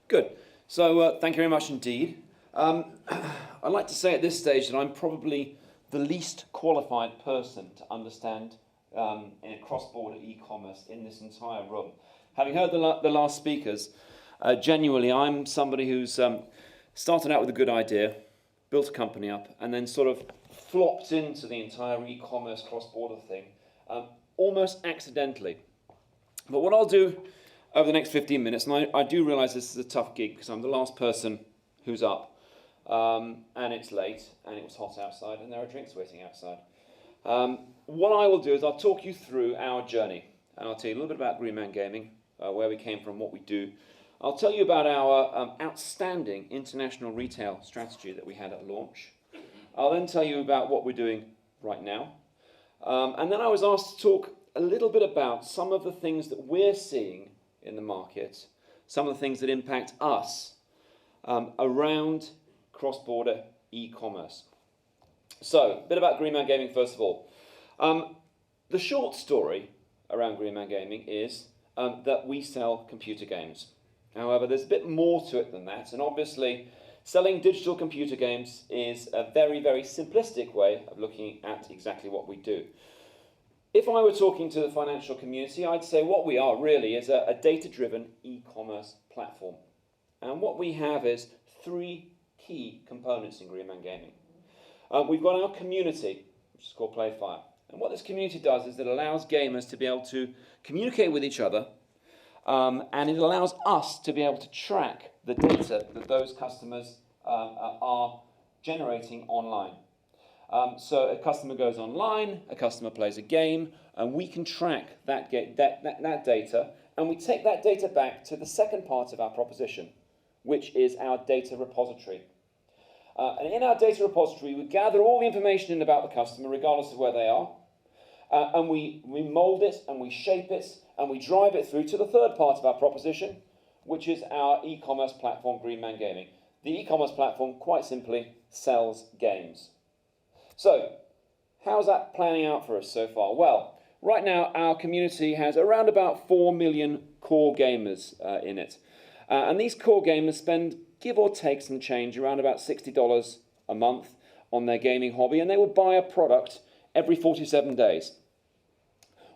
Good. So thank you very much indeed. I'd like to say at this stage that I'm probably the least qualified person to understand in cross-border e-commerce in this entire room. Having heard the last speakers, genuinely I'm somebody who's started out with a good idea, built a company up, and then sort of flopped into the entire e-commerce cross-border thing almost accidentally. But what I'll do over the next 15 minutes, and I do realise this is a tough gig because I'm the last person who's up, and it's late, and it was hot outside, and there are drinks waiting outside. What I will do is I'll talk you through our journey, and I'll tell you a little bit about Green Man Gaming, where we came from, what we do. I'll tell you about our outstanding international retail strategy that we had at launch. I'll then tell you about what we're doing right now. And then I was asked to talk a little bit about some of the things that we're seeing in the market, some of the things that impact us around cross-border e-commerce. So, a bit about Green Man Gaming first of all. The short story around Green Man Gaming is that we sell computer games. However, there's a bit more to it than that, and obviously selling digital computer games is a very, very simplistic way of looking at exactly what we do. If I were talking to the financial community, I'd say what we are really is a data-driven e-commerce platform. And what we have is three key components in Green Man Gaming. We've got our community, which is called Playfire. And what this community does is it allows gamers to be able to communicate with each other, and it allows us to be able to track the data that those customers are generating online. So a customer goes online, a customer plays a game, and we can track that data, and we take that data back to the second part of our proposition, which is our data repository. And in our data repository, we gather all the information in about the customer, regardless of where they are, and we mold it, and we shape it, and we drive it through to the third part of our proposition, which is our e-commerce platform, Green Man Gaming. The e-commerce platform, quite simply, sells games. So, how's that planning out for us so far? Well, right now our community has around about 4 million core gamers in it. And these core gamers spend, give or take some change, around about $60 a month on their gaming hobby, and they will buy a product every 47 days.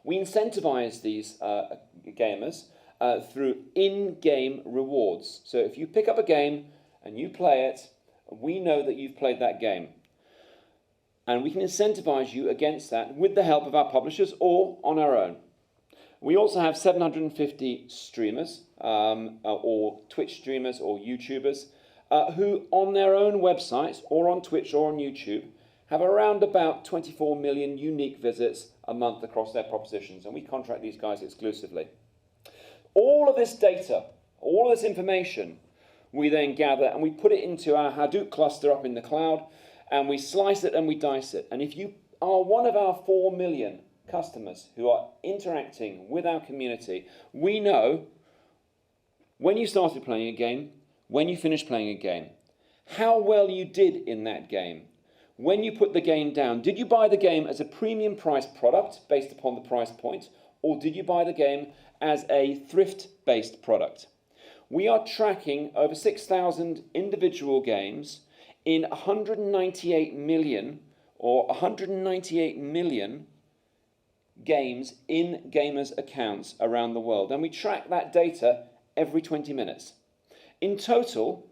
We incentivize these gamers through in-game rewards. So if you pick up a game and you play it, we know that you've played that game. And we can incentivize you against that with the help of our publishers or on our own. We also have 750 streamers, or Twitch streamers or YouTubers, who on their own websites or on Twitch or on YouTube have around about 24 million unique visits a month across their propositions, and we contract these guys exclusively. All of this data, all of this information, we then gather and we put it into our Hadoop cluster up in the cloud, and we slice it and we dice it. And if you are one of our 4 million customers who are interacting with our community, we know when you started playing a game, when you finished playing a game, how well you did in that game. When you put the game down, did you buy the game as a premium price product based upon the price point, or did you buy the game as a thrift-based product? We are tracking over 6,000 individual games in 198 million or 198 million games in gamers' accounts around the world. And we track that data every 20 minutes. In total,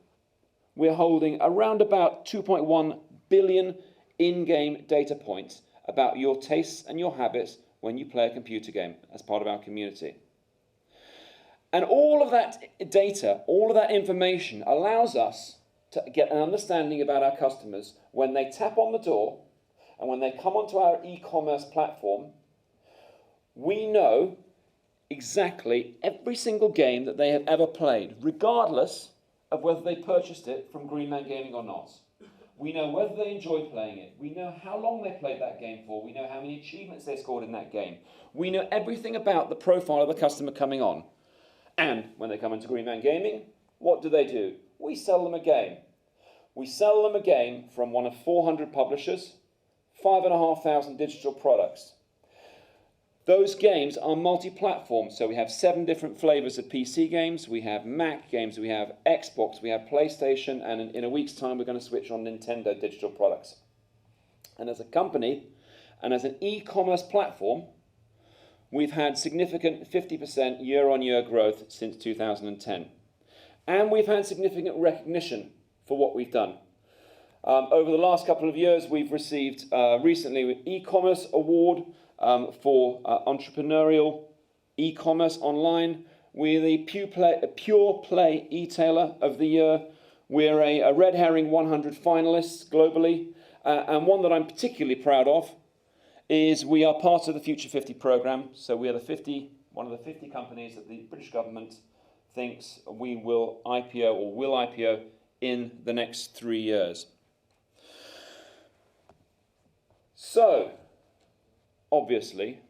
we're holding around about 2.1 billion in-game data points about your tastes and your habits when you play a computer game as part of our community. And all of that data, all of that information allows us to get an understanding about our customers when they tap on the door and when they come onto our e-commerce platform. We know exactly every single game that they have ever played, regardless of whether they purchased it from Green Man Gaming or not. We know whether they enjoyed playing it. We know how long they played that game for. We know how many achievements they scored in that game. We know everything about the profile of the customer coming on. And when they come into Green Man Gaming, what do? We sell them a game. We sell them a game from one of 400 publishers, 5,500 digital products. Those games are multi-platform, so we have 7 different flavors of PC games, we have Mac games, we have Xbox, we have PlayStation, and in a week's time we're going to switch on Nintendo digital products. And as a company, and as an e-commerce platform, we've had significant 50% year-on-year growth since 2010. And we've had significant recognition for what we've done. Over the last couple of years, we've received recently an e-commerce award for entrepreneurial e-commerce online. We're the pure play e-tailer of the year. We're a Red Herring 100 finalists globally. And one that I'm particularly proud of is we are part of the Future 50 program. So we are one of the 50 companies that the British government thinks we will IPO or will IPO in the next 3 years. So, obviously,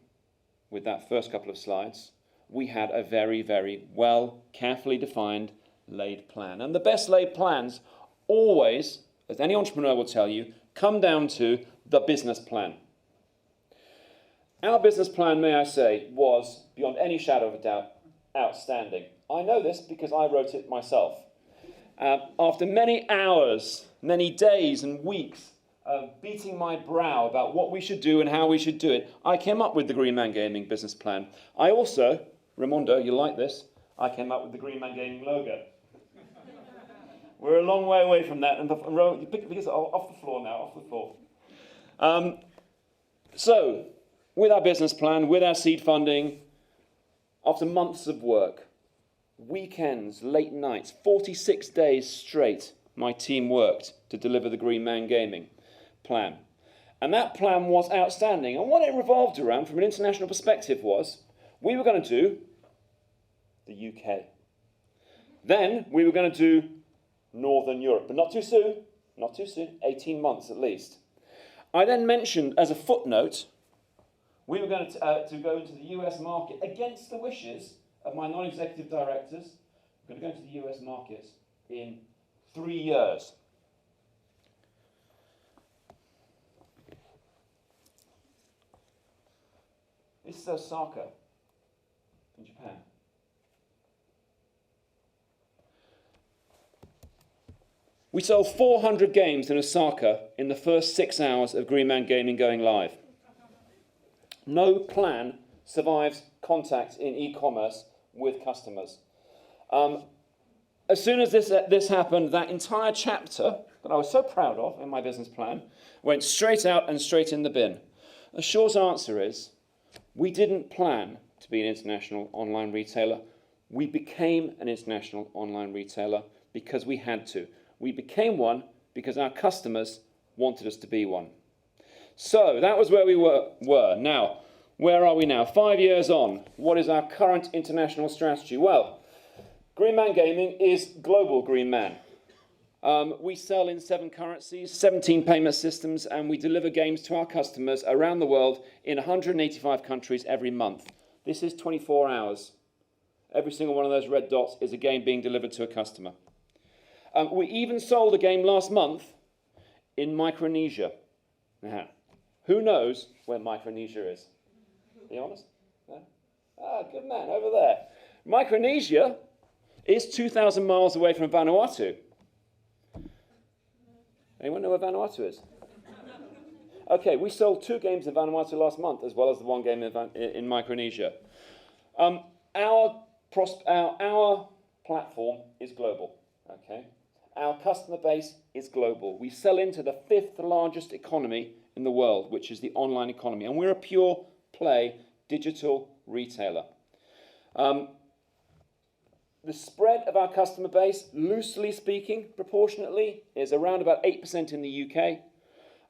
with that first couple of slides, we had a very, very well, carefully defined, laid plan. And the best laid plans always, as any entrepreneur will tell you, come down to the business plan. Our business plan, may I say, was, beyond any shadow of a doubt, outstanding. I know this because I wrote it myself. After many hours, many days and weeks of beating my brow about what we should do and how we should do it, I came up with the Green Man Gaming business plan. I also, Raimondo, you like this, I came up with the Green Man Gaming logo. We're a long way away from that, and you pick this off the floor now, off the floor. So, with our business plan, with our seed funding, after months of work, weekends, late nights, 46 days straight, my team worked to deliver the Green Man Gaming plan. And that plan was outstanding. And what it revolved around from an international perspective was, we were going to do the UK. Then we were going to do Northern Europe, but not too soon, 18 months at least. I then mentioned as a footnote, we were going to go into the US market against the wishes of my non-executive directors. We're going to go into the US market in 3 years. This is Osaka in Japan. We sold 400 games in Osaka in the first 6 hours of Green Man Gaming going live. No plan survives contact in e-commerce with customers. As soon as this happened, that entire chapter that I was so proud of in my business plan went straight out and straight in the bin. The short answer is, we didn't plan to be an international online retailer. We became an international online retailer because we had to. We became one because our customers wanted us to be one. So that was where we were. Now, where are we now? 5 years on. What is our current international strategy? Well, Green Man Gaming is global Green Man. We sell in 7 currencies, 17 payment systems, and we deliver games to our customers around the world in 185 countries every month. This is 24 hours. Every single one of those red dots is a game being delivered to a customer. We even sold a game last month in Micronesia. Now, who knows where Micronesia is? Be honest? No? Ah, good man, over there. Micronesia is 2,000 miles away from Vanuatu. Anyone know where Vanuatu is? Okay, we sold 2 games in Vanuatu last month, as well as the 1 game in Micronesia. Our platform is global. Okay, our customer base is global. We sell into the 5th largest economy in the world, which is the online economy, and we're a pure play digital retailer. The spread of our customer base, loosely speaking, proportionately, is around about 8% in the UK,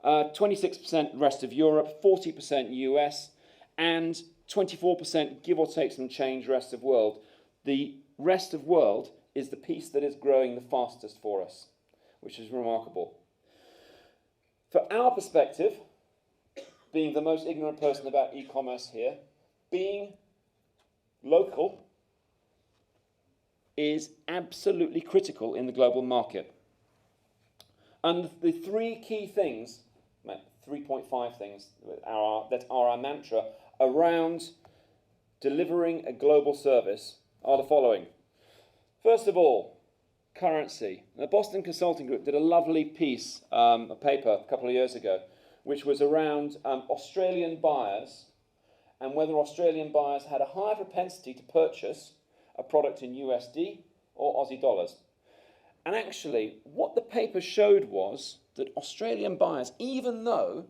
26% rest of Europe, 40% US, and 24%, give or take some change, rest of world. The rest of world is the piece that is growing the fastest for us, which is remarkable. For our perspective, being the most ignorant person about e-commerce here, being local is absolutely critical in the global market. And the three key things, 3.5 things that are our mantra around delivering a global service are the following. First of all, currency. The Boston Consulting Group did a lovely piece, a paper a couple of years ago, which was around Australian buyers and whether Australian buyers had a higher propensity to purchase a product in USD or Aussie dollars. And actually, what the paper showed was that Australian buyers, even though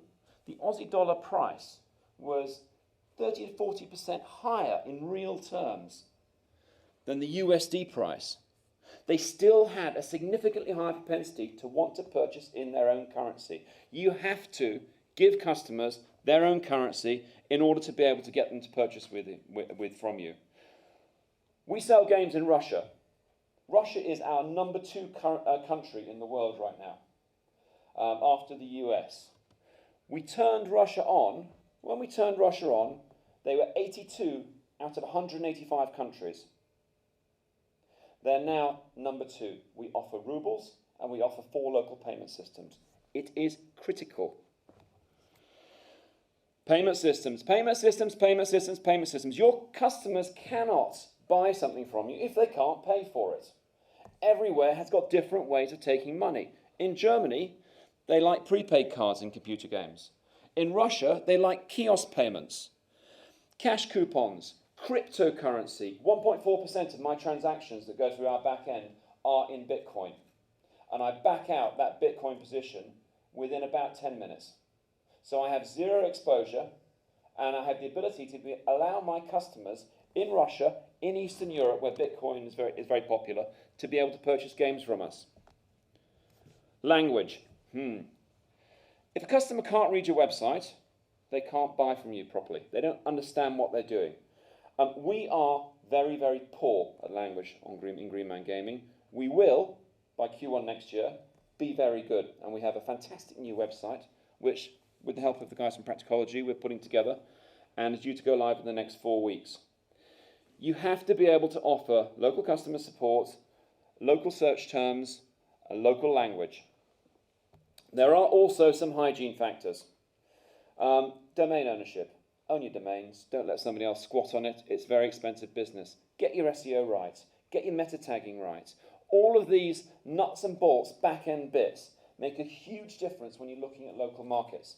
the Aussie dollar price was 30 to 40% higher in real terms than the USD price, they still had a significantly higher propensity to want to purchase in their own currency. You have to give customers their own currency in order to be able to get them to purchase from you. We sell games in Russia. Russia is our number 2 country in the world right now, after the US. We turned Russia on. When we turned Russia on, they were 82 out of 185 countries. They're now number 2. We offer rubles and we offer 4 local payment systems. It is critical. Payment systems, payment systems, payment systems, payment systems. Your customers cannot buy something from you if they can't pay for it. Everywhere has got different ways of taking money. In Germany, they like prepaid cards in computer games. In Russia, they like kiosk payments, cash coupons, cryptocurrency. 1.4% of my transactions that go through our back end are in Bitcoin. And I back out that Bitcoin position within about 10 minutes. So I have zero exposure, and I have the ability to allow my customers in Russia, in Eastern Europe, where Bitcoin is very popular, to be able to purchase games from us. Language. If a customer can't read your website, they can't buy from you properly. They don't understand what they're doing. We are very, very poor at language in Greenman Gaming. We will, by Q1 next year, be very good. And we have a fantastic new website, which, with the help of the guys from Practicology, we're putting together, and is due to go live in the next 4 weeks. You have to be able to offer local customer support, local search terms, a local language. There are also some hygiene factors. Domain ownership. Own your domains. Don't let somebody else squat on it. It's very expensive business. Get your SEO right. Get your meta tagging right. All of these nuts and bolts, back-end bits, make a huge difference when you're looking at local markets.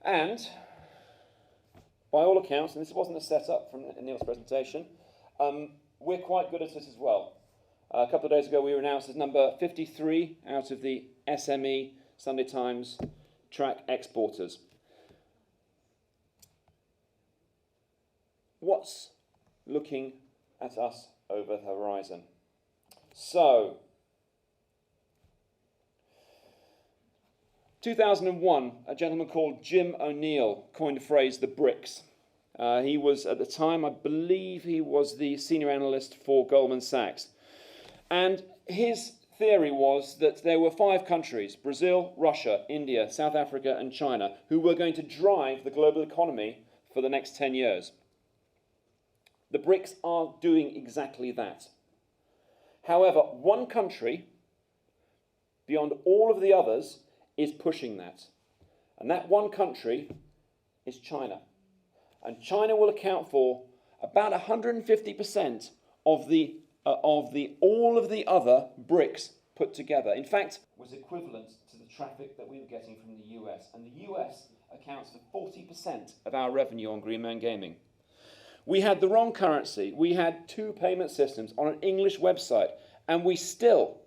And by all accounts, and this wasn't a setup from Neil's presentation, we're quite good at it as well. A couple of days ago, we were announced as number 53 out of the SME Sunday Times track exporters. What's looking at us over the horizon? So, 2001, a gentleman called Jim O'Neill coined the phrase the BRICS. He was, at the time, I believe he was the senior analyst for Goldman Sachs. And his theory was that there were 5 countries, Brazil, Russia, India, South Africa, and China, who were going to drive the global economy for the next 10 years. The BRICS are doing exactly that. However, one country, beyond all of the others, is pushing that. And that one country is China. And China will account for about 150% of all of the other BRICS put together. In fact, was equivalent to the traffic that we were getting from the US. And the US accounts for 40% of our revenue on Greenman Gaming. We had the wrong currency. We had 2 payment systems on an English website, and we still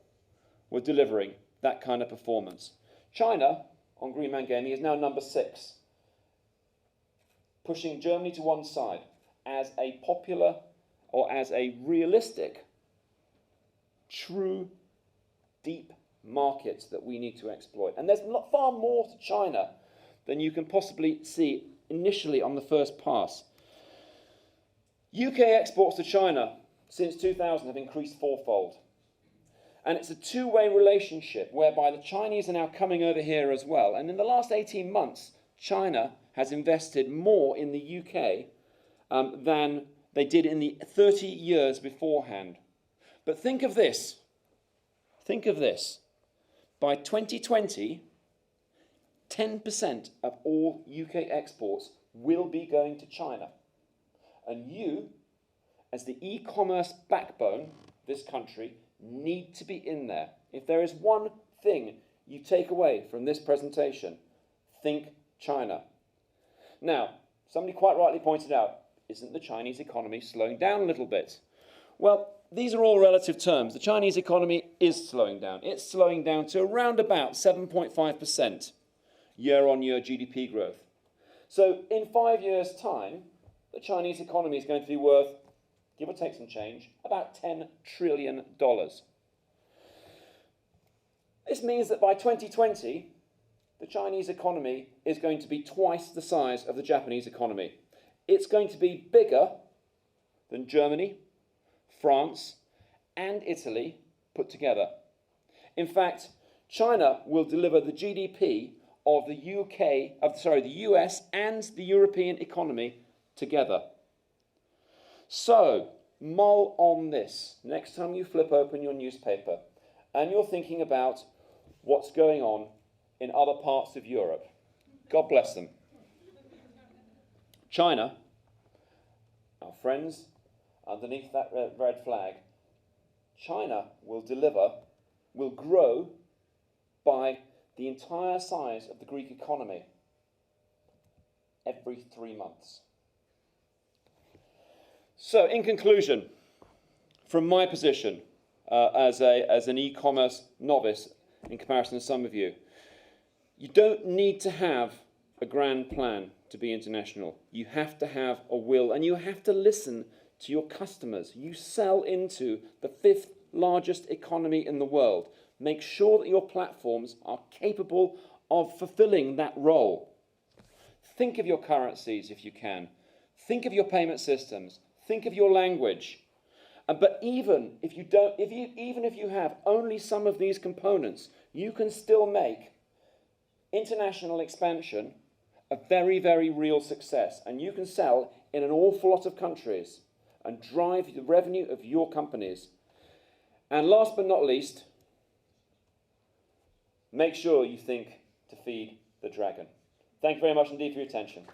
were delivering that kind of performance. China, on Greenman Gaming, is now number 6, pushing Germany to one side as a popular, or as a realistic, true, deep market that we need to exploit. And there's far more to China than you can possibly see initially on the first pass. UK exports to China since 2000 have increased 4-fold. And it's a two-way relationship whereby the Chinese are now coming over here as well. And in the last 18 months, China has invested more in the UK than they did in the 30 years beforehand. But think of this. Think of this. By 2020, 10% of all UK exports will be going to China. And you, as the e-commerce backbone of this country, need to be in there. If there is one thing you take away from this presentation, think China. Now, somebody quite rightly pointed out, isn't the Chinese economy slowing down a little bit? Well, these are all relative terms. The Chinese economy is slowing down. It's slowing down to around about 7.5% year-on-year GDP growth. So in 5 years' time, the Chinese economy is going to be worth, give or take some change, about $10 trillion. This means that by 2020, the Chinese economy is going to be twice the size of the Japanese economy. It's going to be bigger than Germany, France, and Italy put together. In fact, China will deliver the GDP of the US and the European economy together. So, mull on this next time you flip open your newspaper and you're thinking about what's going on in other parts of Europe. God bless them. China, our friends underneath that red flag, China will grow by the entire size of the Greek economy every 3 months. So, in conclusion, from my position as an e-commerce novice in comparison to some of you, you don't need to have a grand plan to be international. You have to have a will, and you have to listen to your customers. You sell into the 5th largest economy in the world. Make sure that your platforms are capable of fulfilling that role. Think of your currencies if you can. Think of your payment systems. Think of your language. But even if you have only some of these components, you can still make international expansion a very, very real success. And you can sell in an awful lot of countries and drive the revenue of your companies. And last but not least, make sure you think to feed the dragon. Thank you very much indeed for your attention.